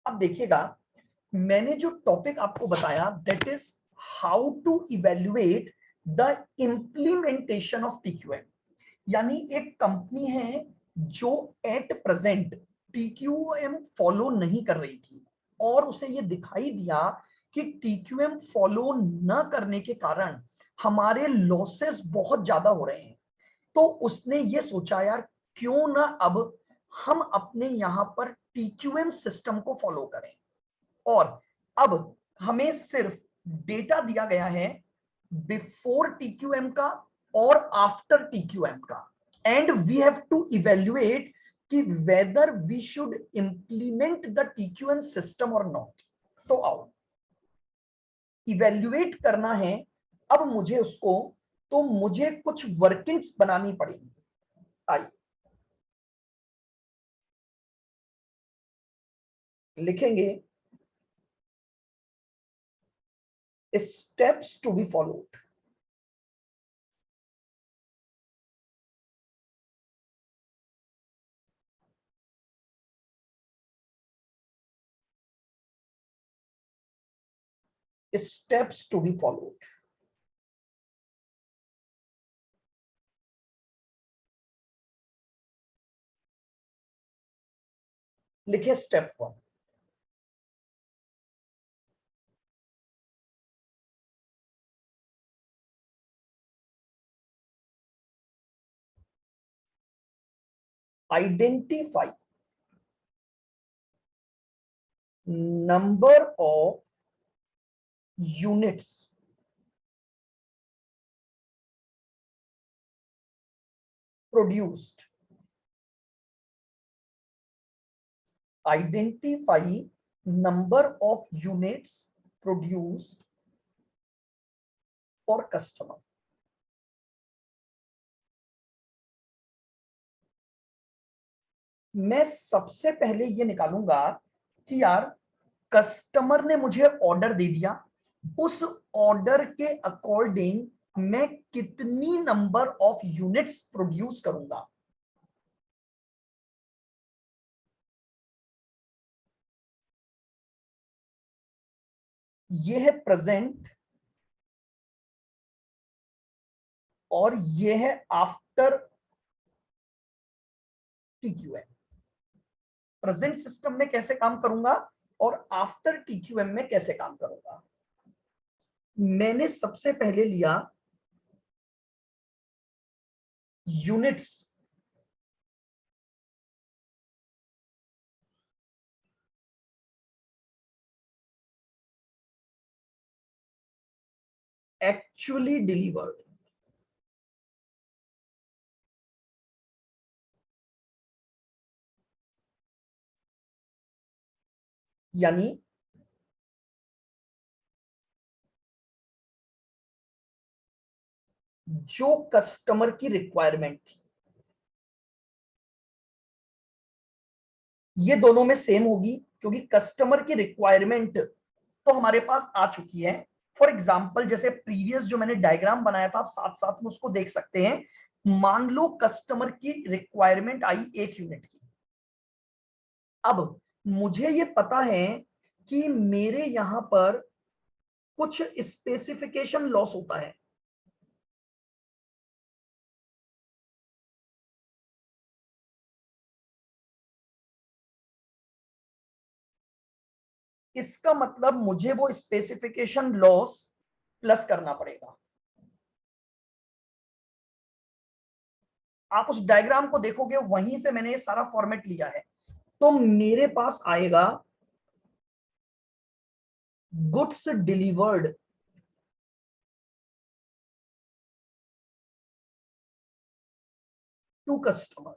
अब देखिएगा, मैंने जो टॉपिक आपको बताया that is how to evaluate the implementation of TQM. यानी एक कंपनी है जो एट प्रेजेंट टीक्यूएम फॉलो नहीं कर रही थी और उसे ये दिखाई दिया कि टीक्यूएम फॉलो न करने के कारण हमारे लॉसेस बहुत ज्यादा हो रहे हैं। तो उसने ये सोचा, यार क्यों ना अब हम अपने यहां पर टीक्यूएम सिस्टम को फॉलो करें। और अब हमें सिर्फ डेटा दिया गया है बिफोर टीक्यूएम का और आफ्टर टीक्यूएम का, and we have to evaluate कि whether we should implement the TQM system or not. तो आओ इवेल्युएट करना है अब मुझे उसको, तो मुझे कुछ वर्किंग्स बनानी पड़ेगी। आइए लिखेंगे steps to be followed. Steps to be followed. लिखिए step 1, identify number of units produced, identify number of units produced for customer। मैं सबसे पहले ये निकालूंगा कि यार कस्टमर ने मुझे ऑर्डर दे दिया, उस ऑर्डर के अकॉर्डिंग मैं कितनी नंबर ऑफ यूनिट्स प्रोड्यूस करूंगा। ये है प्रेजेंट और ये है आफ्टर टीक्यूएम। प्रेजेंट सिस्टम में कैसे काम करूंगा और आफ्टर टीक्यूएम में कैसे काम करूंगा। मैंने सबसे पहले लिया यूनिट्स, एक्चुअली डिलीवर्ड। यानी जो कस्टमर की रिक्वायरमेंट थी, ये दोनों में सेम होगी क्योंकि कस्टमर की रिक्वायरमेंट तो हमारे पास आ चुकी है। फॉर एग्जाम्पल जैसे प्रीवियस जो मैंने डायग्राम बनाया था, आप साथ साथ में उसको देख सकते हैं। मान लो कस्टमर की रिक्वायरमेंट आई 1 यूनिट की। अब मुझे ये पता है कि मेरे यहां पर कुछ स्पेसिफिकेशन लॉस होता है। इसका मतलब मुझे वो स्पेसिफिकेशन लॉस प्लस करना पड़ेगा। आप उस डायग्राम को देखोगे, वहीं से मैंने ये सारा फॉर्मेट लिया है। तो मेरे पास आएगा गुड्स डिलीवर्ड टू कस्टमर।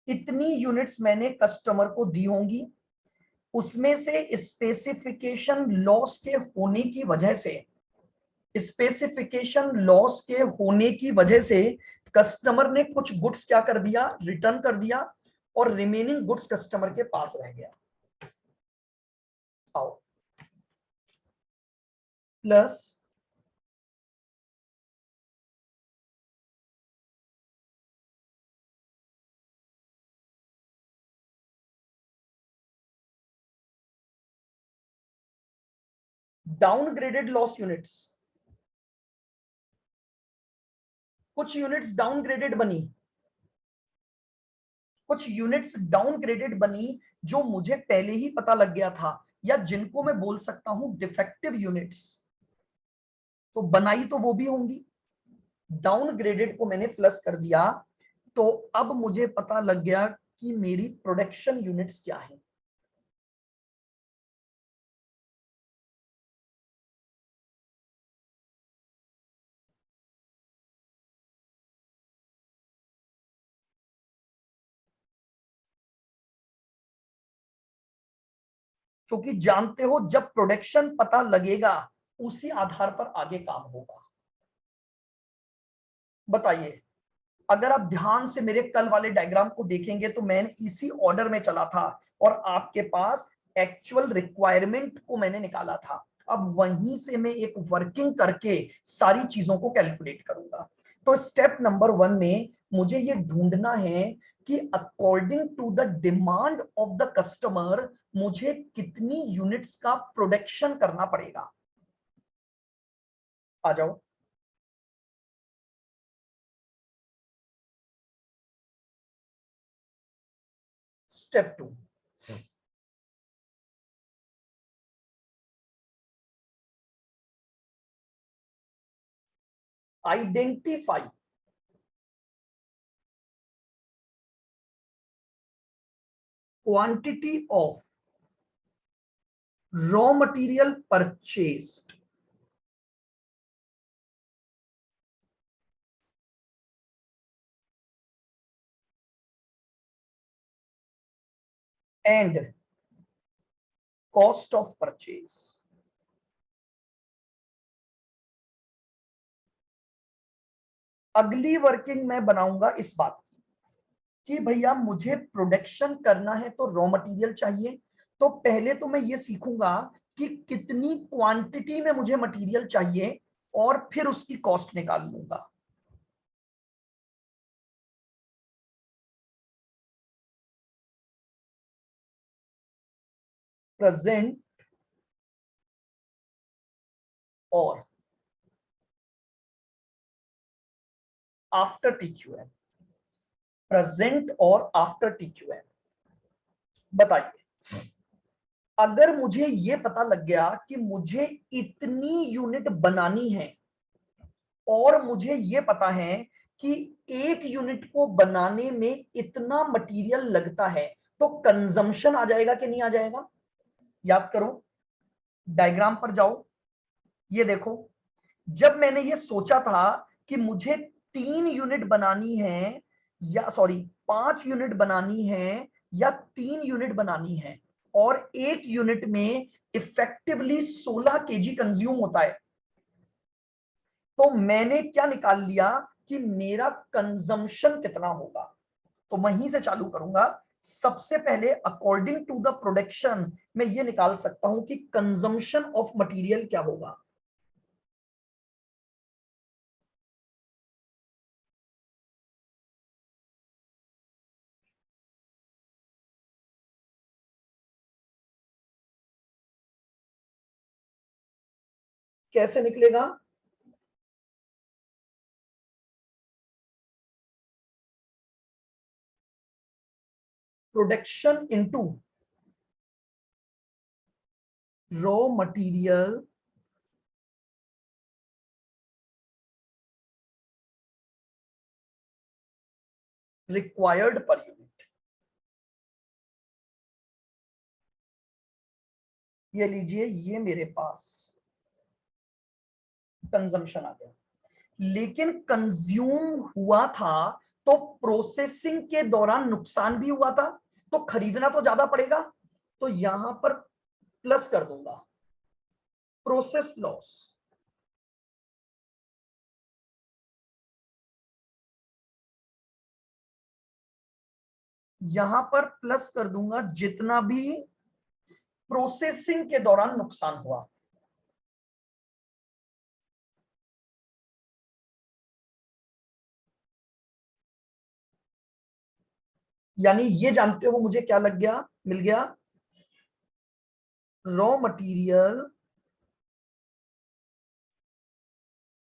इतनी यूनिट्स मैंने कस्टमर को दी होंगी, उसमें से स्पेसिफिकेशन लॉस के होने की वजह से, स्पेसिफिकेशन लॉस के होने की वजह से कस्टमर ने कुछ गुड्स क्या कर दिया, रिटर्न कर दिया, और रिमेनिंग गुड्स कस्टमर के पास रह गया। आओ प्लस डाउनग्रेडेड लॉस यूनिट्स, कुछ यूनिट्स डाउनग्रेडेड बनी, कुछ यूनिट्स डाउनग्रेडेड बनी जो मुझे पहले ही पता लग गया था, या जिनको मैं बोल सकता हूं डिफेक्टिव यूनिट्स, तो बनाई तो वो भी होंगी। डाउनग्रेडेड को मैंने प्लस कर दिया, तो अब मुझे पता लग गया कि मेरी प्रोडक्शन यूनिट्स क्या है। क्योंकि जानते हो जब प्रोडक्शन पता लगेगा उसी आधार पर आगे काम होगा। बताइए, अगर आप ध्यान से मेरे कल वाले डायग्राम को देखेंगे तो मैंने इसी ऑर्डर में चला था और आपके पास एक्चुअल रिक्वायरमेंट को मैंने निकाला था। अब वहीं से मैं एक वर्किंग करके सारी चीजों को कैलकुलेट करूंगा। तो स्टेप नंबर 1 में मुझे ये ढूंढना है कि according to the demand of the customer मुझे कितनी यूनिट्स का प्रोडक्शन करना पड़ेगा। आ जाओ। Step 2, identify quantity of raw material purchased and cost of purchase। अगली वर्किंग मैं बनाऊंगा इस बात की कि भैया मुझे प्रोडक्शन करना है तो रॉ मटेरियल चाहिए। तो पहले तो मैं ये सीखूंगा कि कितनी क्वांटिटी में मुझे मटेरियल चाहिए और फिर उसकी कॉस्ट निकाल लूंगा। प्रेजेंट और आफ्टर टीक्यूएम, प्रेजेंट और आफ्टर टीक्यूएम। बताइए, अगर मुझे ये पता लग गया कि मुझे इतनी यूनिट बनानी है और मुझे ये पता है कि एक यूनिट को बनाने में इतना मटेरियल लगता है, तो कंजम्पशन आ जाएगा कि नहीं आ जाएगा? याद करो, डायग्राम पर जाओ, ये देखो। जब मैंने ये सोचा था कि मुझे 3 यूनिट बनानी है, या सॉरी 5 यूनिट बनानी है या 3 यूनिट बनानी है, और एक यूनिट में इफेक्टिवली 16 kg कंज्यूम होता है, तो मैंने क्या निकाल लिया कि मेरा कंजम्पशन कितना होगा। तो वहीं से चालू करूंगा। सबसे पहले अकॉर्डिंग टू द प्रोडक्शन मैं ये निकाल सकता हूं कि कंजम्पशन ऑफ मटेरियल क्या होगा। कैसे निकलेगा? Production into raw material required per unit. ये लीजिए, ये मेरे पास कंजम्पशन आ गया, लेकिन कंज्यूम हुआ था तो प्रोसेसिंग के दौरान नुकसान भी हुआ था, तो खरीदना तो ज्यादा पड़ेगा, तो यहां पर प्लस कर दूंगा प्रोसेस लॉस। यहां पर प्लस कर दूंगा जितना भी प्रोसेसिंग के दौरान नुकसान हुआ। यानी ये जानते हो मुझे क्या लग गया, मिल गया, raw material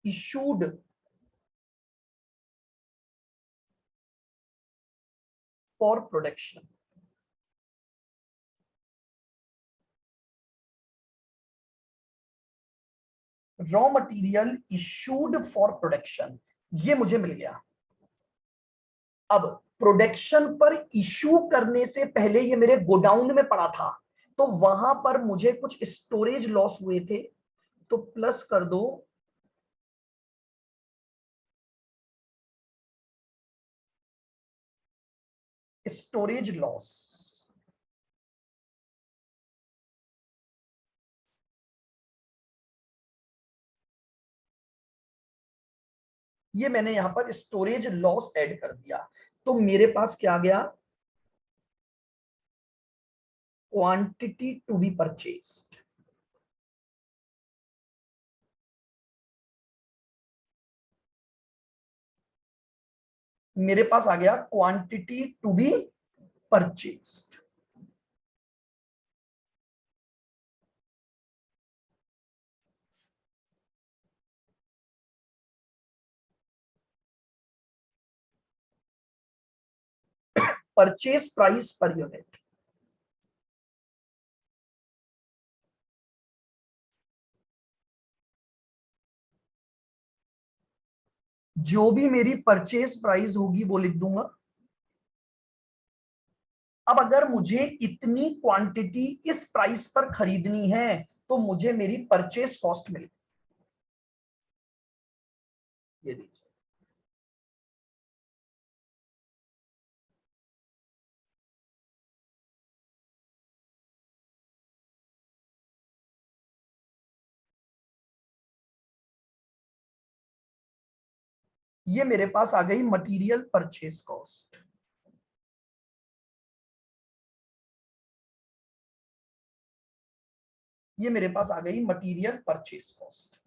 issued for production. Raw material issued for production, ये मुझे मिल गया। अब प्रोडक्शन पर इशू करने से पहले ये मेरे गोडाउन में पड़ा था, तो वहां पर मुझे कुछ स्टोरेज लॉस हुए थे, तो प्लस कर दो स्टोरेज लॉस। ये मैंने यहां पर स्टोरेज लॉस ऐड कर दिया, तो मेरे पास क्या आ गया, क्वांटिटी टू बी परचेस्ड। मेरे पास आ गया quantity to be purchased. Purchase price per unit, जो भी मेरी परचेज प्राइस होगी वो लिख दूंगा। अब अगर मुझे इतनी क्वांटिटी इस प्राइस पर खरीदनी है तो मुझे मेरी परचेज कॉस्ट मिलेगी, ये लीजिए। ये मेरे पास आ गई मटेरियल परचेज कॉस्ट। ये मेरे पास आ गई material purchase cost.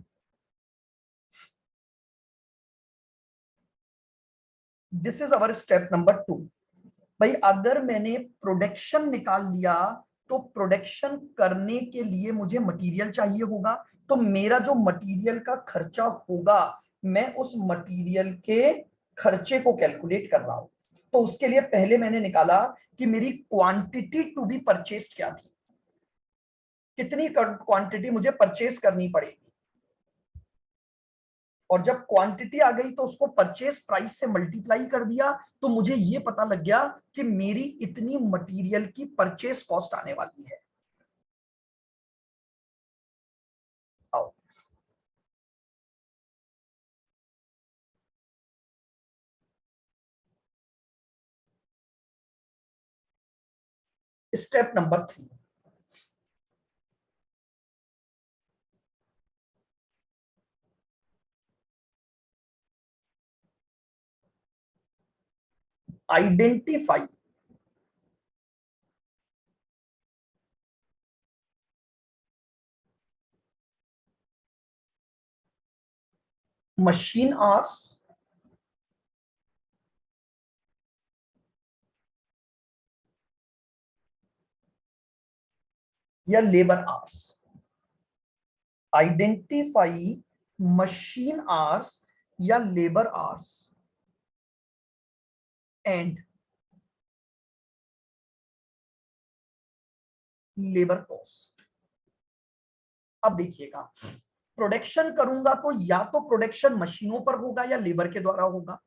This is our step number 2। भाई अगर मैंने प्रोडक्शन निकाल लिया तो प्रोडक्शन करने के लिए मुझे मटेरियल चाहिए होगा, तो मेरा जो मटेरियल का खर्चा होगा मैं उस मटेरियल के खर्चे को कैलकुलेट कर रहा हूं। तो उसके लिए पहले मैंने निकाला कि मेरी क्वांटिटी टू बी परचेस्ड क्या थी, कितनी क्वांटिटी मुझे परचेस करनी पड़ेगी, और जब क्वांटिटी आ गई तो उसको परचेस प्राइस से मल्टीप्लाई कर दिया, तो मुझे ये पता लग गया कि मेरी इतनी मटेरियल की परचेस कॉस्ट आने वाली है। आओ step number 3, identify machine hours या labour hours. Identify machine hours या labour hours and labour cost. अब देखिएगा, प्रोडक्शन करूंगा तो या तो प्रोडक्शन मशीनों पर होगा या लेबर के द्वारा होगा,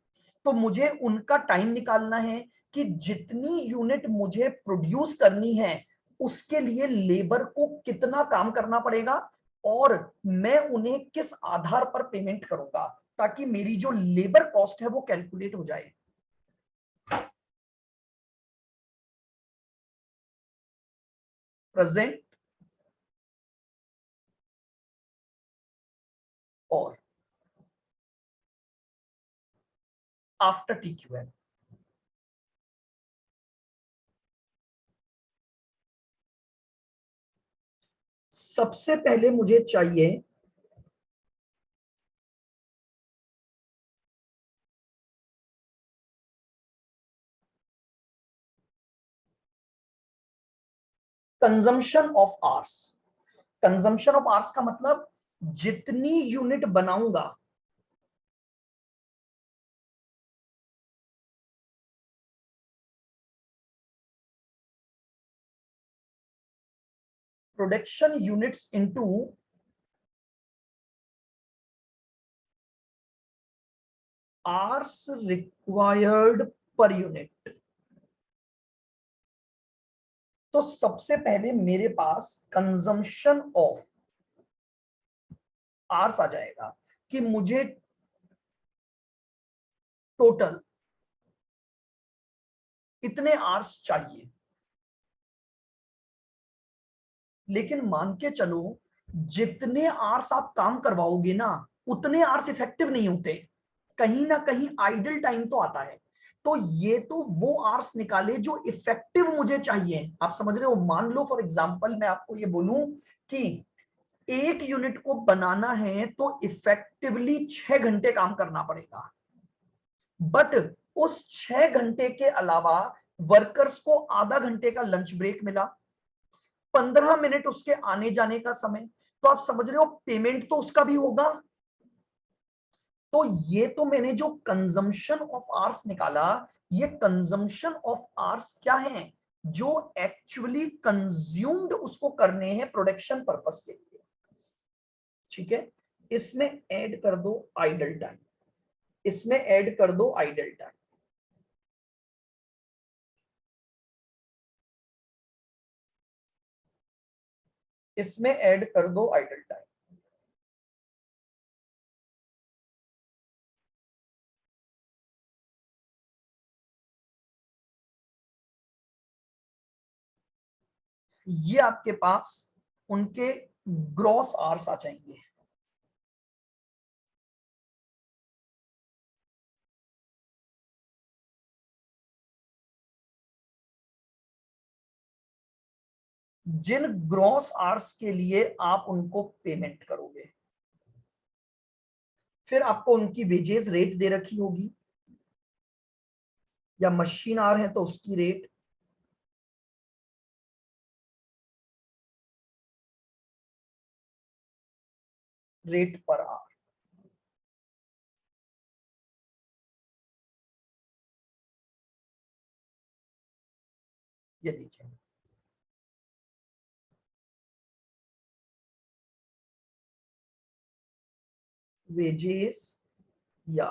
तो मुझे उनका टाइम निकालना है कि जितनी यूनिट मुझे प्रोड्यूस करनी है उसके लिए लेबर को कितना काम करना पड़ेगा, और मैं उन्हें किस आधार पर पेमेंट करूंगा ताकि मेरी जो लेबर कॉस्ट है वो कैलकुलेट हो जाए। प्रेजेंट और आफ्टर टीक्यूएम। सबसे पहले मुझे चाहिए consumption of hours. Consumption of hours का मतलब जितनी यूनिट बनाऊंगा production units into hours required per unit. तो सबसे पहले मेरे पास कंजम्पशन ऑफ आवर्स आ जाएगा कि मुझे टोटल इतने आवर्स चाहिए। लेकिन मान के चलो जितने आवर्स आप काम करवाओगे ना उतने आवर्स इफेक्टिव नहीं होते, कहीं ना कहीं आइडल टाइम तो आता है। तो ये तो वो आवर्स निकाले जो इफेक्टिव मुझे चाहिए। आप समझ रहे हो? मान लो फॉर एग्जांपल मैं आपको ये बोलूं कि एक यूनिट को बनाना है तो इफेक्टिवली 6 घंटे काम करना पड़ेगा, बट उस 6 घंटे के अलावा वर्कर्स को आधा घंटे का लंच ब्रेक मिला, 15 मिनट उसके आने जाने का समय, तो आप समझ रहे हो पेमेंट तो उसका भी होगा। तो ये तो मैंने जो कंजम्पशन ऑफ आवर्स निकाला, ये कंजम्पशन ऑफ आवर्स क्या है? जो एक्चुअली कंज्यूम्ड उसको करने हैं प्रोडक्शन पर्पस के लिए। ठीक है, इसमें ऐड कर दो आइडल टाइम, इसमें ऐड कर दो आइडल टाइम। इसमें ऐड कर दो आइडल टाइम। ये आपके पास उनके ग्रॉस आवर्स आ जाएंगे। जिन ग्रॉस आवर्स के लिए आप उनको पेमेंट करोगे, फिर आपको उनकी वेजेस रेट दे रखी होगी, या मशीन आवर है तो उसकी रेट, रेट पर आवर। ये लीजिए, वेजेस या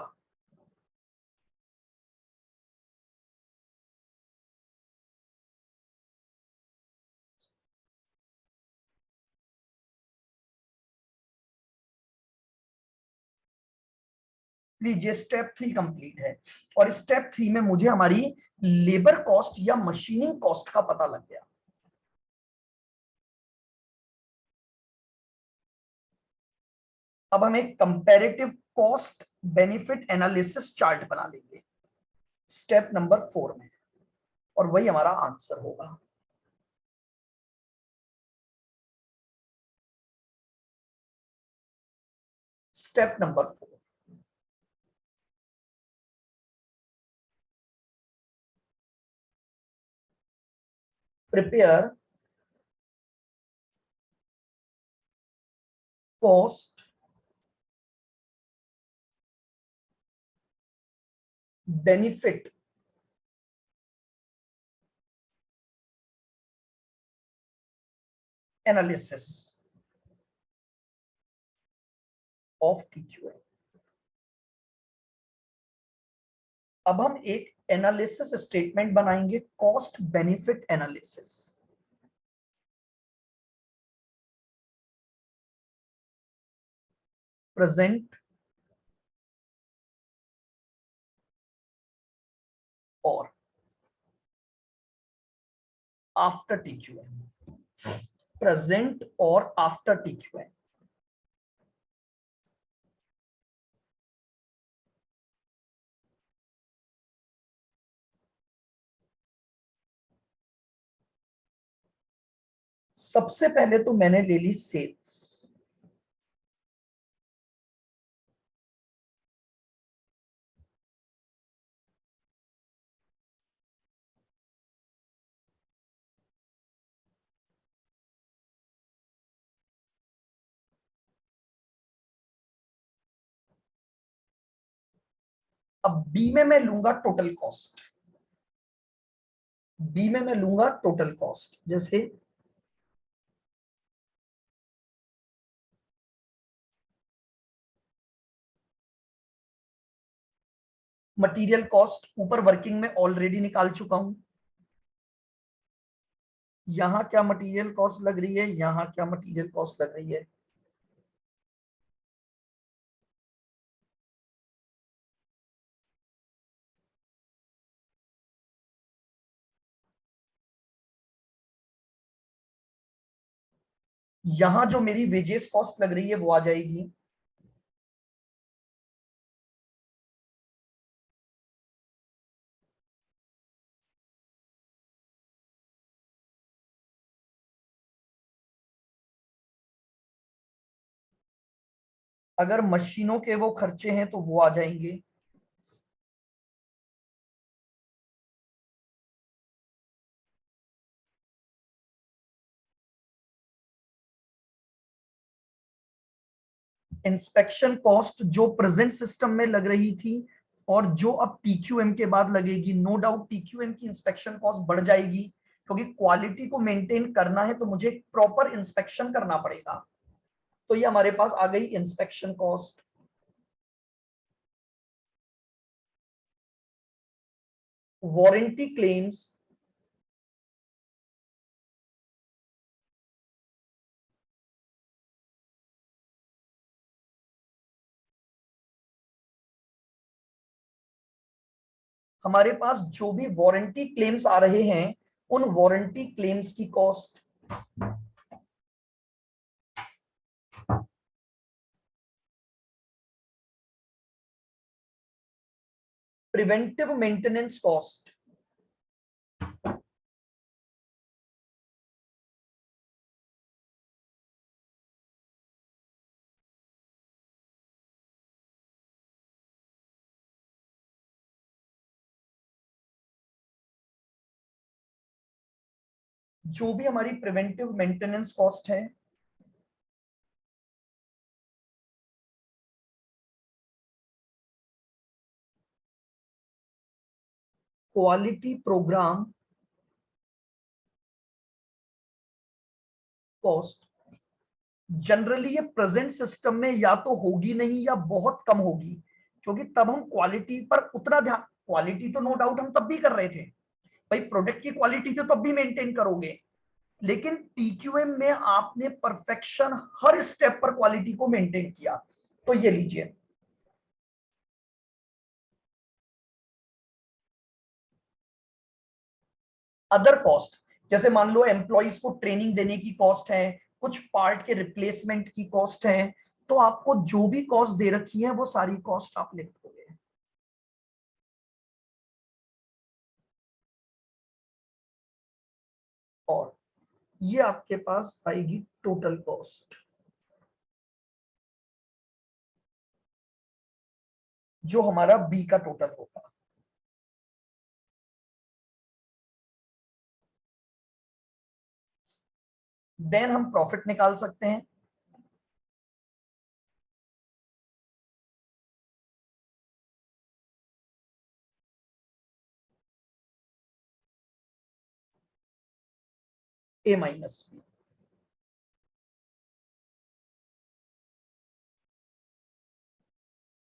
लीजिए, स्टेप 3 कंप्लीट है। और स्टेप 3 में मुझे हमारी लेबर कॉस्ट या मशीनिंग कॉस्ट का पता लग गया। अब हम एक comparative cost benefit analysis chart बना लेंगे स्टेप नंबर 4 में, और वही हमारा आंसर होगा। Step number 4, prepare cost benefit analysis of TQM. अब हम एक एनालिसिस स्टेटमेंट बनाएंगे, कॉस्ट बेनिफिट एनालिसिस। प्रेजेंट और आफ्टर टीक्यूएम, प्रेजेंट और आफ्टर टीक्यूएम। सबसे पहले तो मैंने ले ली सेल्स, अब बी में मैं लूंगा टोटल कॉस्ट। बी में मैं लूंगा टोटल कॉस्ट, जैसे मटेरियल कॉस्ट ऊपर वर्किंग में ऑलरेडी निकाल चुका हूं। यहां क्या मटेरियल कॉस्ट लग रही है, यहां क्या मटेरियल कॉस्ट लग रही है। यहां जो मेरी वेजेस कॉस्ट लग रही है वो आ जाएगी। अगर मशीनों के वो खर्चे हैं तो वो आ जाएंगे। इंस्पेक्शन कॉस्ट जो प्रेजेंट सिस्टम में लग रही थी और जो अब टीक्यूएम के बाद लगेगी, नो डाउट टीक्यूएम की इंस्पेक्शन कॉस्ट बढ़ जाएगी, क्योंकि क्वालिटी को मेंटेन करना है तो मुझे प्रॉपर इंस्पेक्शन करना पड़ेगा। तो ये हमारे पास आ गई इंस्पेक्शन कॉस्ट। वारंटी क्लेम्स, हमारे पास जो भी वारंटी क्लेम्स आ रहे हैं उन वारंटी क्लेम्स की कॉस्ट। प्रिवेंटिव मेंटेनेंस कॉस्ट, जो भी हमारी प्रिवेंटिव मेंटेनेंस कॉस्ट है, क्वालिटी प्रोग्राम कॉस्ट, जनरली ये प्रेजेंट सिस्टम में या तो होगी नहीं या बहुत कम होगी, क्योंकि तब हम क्वालिटी पर उतना ध्यान, क्वालिटी तो नो डाउट हम तब भी कर रहे थे भाई, प्रोडक्ट की क्वालिटी तो तब भी मेंटेन करोगे, लेकिन टीक्यूएम में आपने परफेक्शन हर स्टेप पर क्वालिटी को मेंटेन किया। तो ये लीजिए, अदर कॉस्ट, जैसे मान लो एम्प्लॉइज को ट्रेनिंग देने की कॉस्ट है, कुछ पार्ट के रिप्लेसमेंट की कॉस्ट है, तो आपको जो भी कॉस्ट दे रखी है वो सारी कॉस्ट आप लिख दोगे। और ये आपके पास आएगी टोटल कॉस्ट, जो हमारा बी का टोटल होगा। देन हम प्रॉफिट निकाल सकते हैं। ए माइनस बी,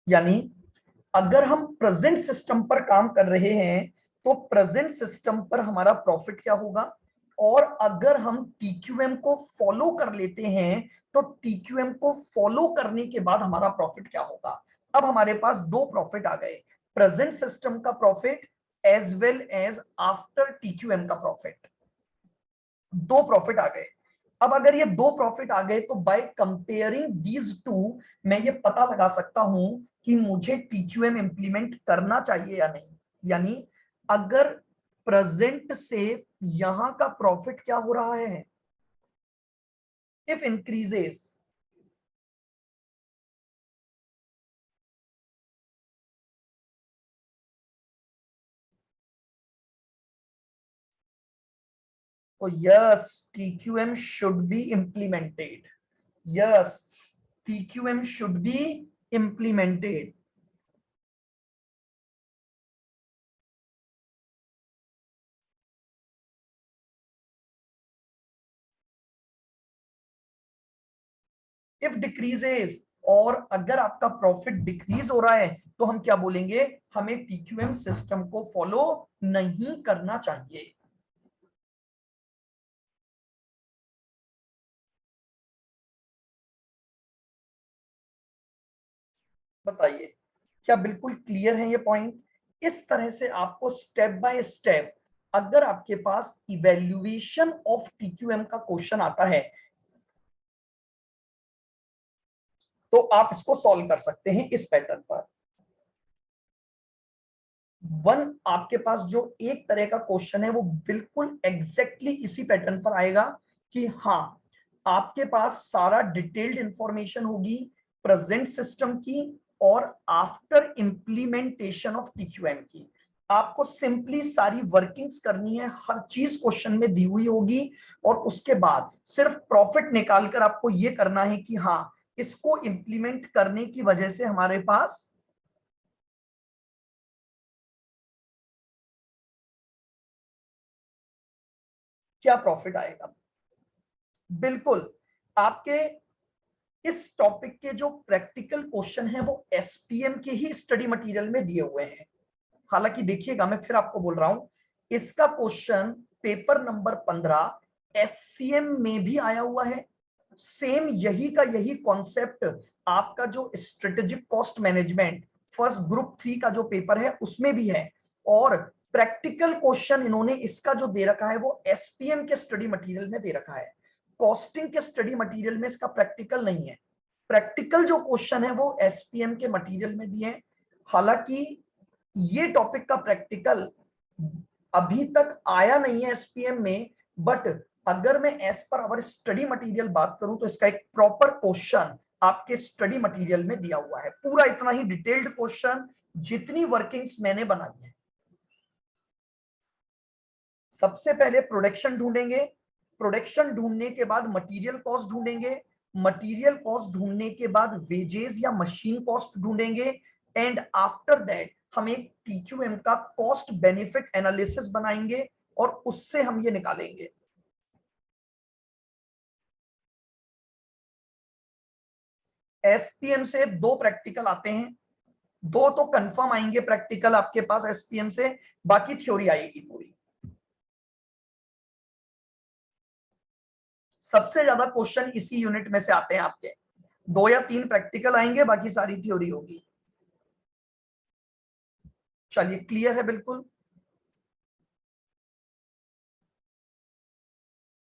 यानी अगर हम प्रेजेंट सिस्टम पर काम कर रहे हैं तो प्रेजेंट सिस्टम पर हमारा प्रॉफिट क्या होगा, और अगर हम टीक्यूएम को फॉलो कर लेते हैं तो टीक्यूएम को फॉलो करने के बाद हमारा प्रॉफिट क्या होगा। अब हमारे पास दो प्रॉफिट आ गए, प्रेजेंट सिस्टम का profit as well as after TQM का प्रॉफिट, दो प्रॉफिट आ गए। अब अगर ये दो प्रॉफिट आ गए तो बाय कंपेयरिंग दीज टू मैं ये पता लगा सकता हूं कि मुझे टीक्यूएम इंप्लीमेंट करना चाहिए या नहीं। यानी अगर प्रेजेंट से यहां का प्रॉफिट क्या हो रहा है, इफ इंक्रीजेस, तो yes TQM should be implemented, yes TQM should be implemented. If decreases, और अगर आपका प्रॉफिट डिक्रीज हो रहा है तो हम क्या बोलेंगे, हमें टीक्यूएम सिस्टम को फॉलो नहीं करना चाहिए। बताइए क्या बिल्कुल क्लियर है ये पॉइंट? इस तरह से आपको स्टेप बाय स्टेप, अगर आपके पास इवेल्युएशन ऑफ टीक्यूएम का क्वेश्चन आता है तो आप इसको सॉल्व कर सकते हैं इस पैटर्न पर। वन, आपके पास जो एक तरह का क्वेश्चन है वो बिल्कुल एग्जैक्टली इसी पैटर्न पर आएगा कि हाँ, आपके पास सारा डिटेल्ड इंफॉर्मेशन होगी प्रेजेंट सिस्टम की और आफ्टर इंप्लीमेंटेशन ऑफ टीक्यूएम की। आपको सिंपली सारी वर्किंग्स करनी है, हर चीज क्वेश्चन में दी हुई होगी और उसके बाद सिर्फ प्रॉफिट निकालकर आपको ये करना है कि हाँ, इसको इंप्लीमेंट करने की वजह से हमारे पास क्या प्रॉफिट आएगा। बिल्कुल, आपके इस टॉपिक के जो प्रैक्टिकल क्वेश्चन है वो एसपीएम के ही स्टडी मटेरियल में दिए हुए हैं। हालांकि देखिएगा, मैं फिर आपको बोल रहा हूं, इसका क्वेश्चन पेपर नंबर 15 एससीएम में भी आया हुआ है। सेम यही का यही कॉन्सेप्ट आपका जो strategic cost management first group 3 का जो पेपर है उसमें भी है। और प्रैक्टिकल क्वेश्चन इन्होंने इसका जो दे रखा है वो एसपीएम के स्टडी मटेरियल में दे रखा है। कॉस्टिंग के स्टडी मटेरियल में इसका प्रैक्टिकल नहीं है। प्रैक्टिकल जो क्वेश्चन है वो एसपीएम के मटेरियल में दिए हैं। हालांकि ये टॉपिक का प्रैक्टिकल अभी तक आया नहीं है एसपीएम में, बट अगर मैं एज पर अवर स्टडी मटेरियल बात करूं तो इसका एक प्रॉपर क्वेश्चन आपके स्टडी मटेरियल में दिया हुआ है, पूरा इतना ही डिटेल्ड क्वेश्चन जितनी वर्किंग्स मैंने बनाई है। सबसे पहले प्रोडक्शन ढूंढेंगे, प्रोडक्शन ढूंढने के बाद मटेरियल कॉस्ट ढूंढेंगे, मटेरियल कॉस्ट ढूंढने के बाद वेजेस या मशीन कॉस्ट ढूंढेंगे, एंड आफ्टर दैट हम एक टीक्यूएम का कॉस्ट बेनिफिट एनालिसिस बनाएंगे और उससे हम ये निकालेंगे। एसपीएम से 2 प्रैक्टिकल आते हैं, 2 तो कंफर्म आएंगे प्रैक्टिकल आपके पास एसपीएम से, बाकी थ्योरी आएगी पूरी। सबसे ज्यादा क्वेश्चन इसी यूनिट में से आते हैं आपके, 2 या 3 प्रैक्टिकल आएंगे, बाकी सारी थ्योरी होगी। चलिए, क्लियर है बिल्कुल।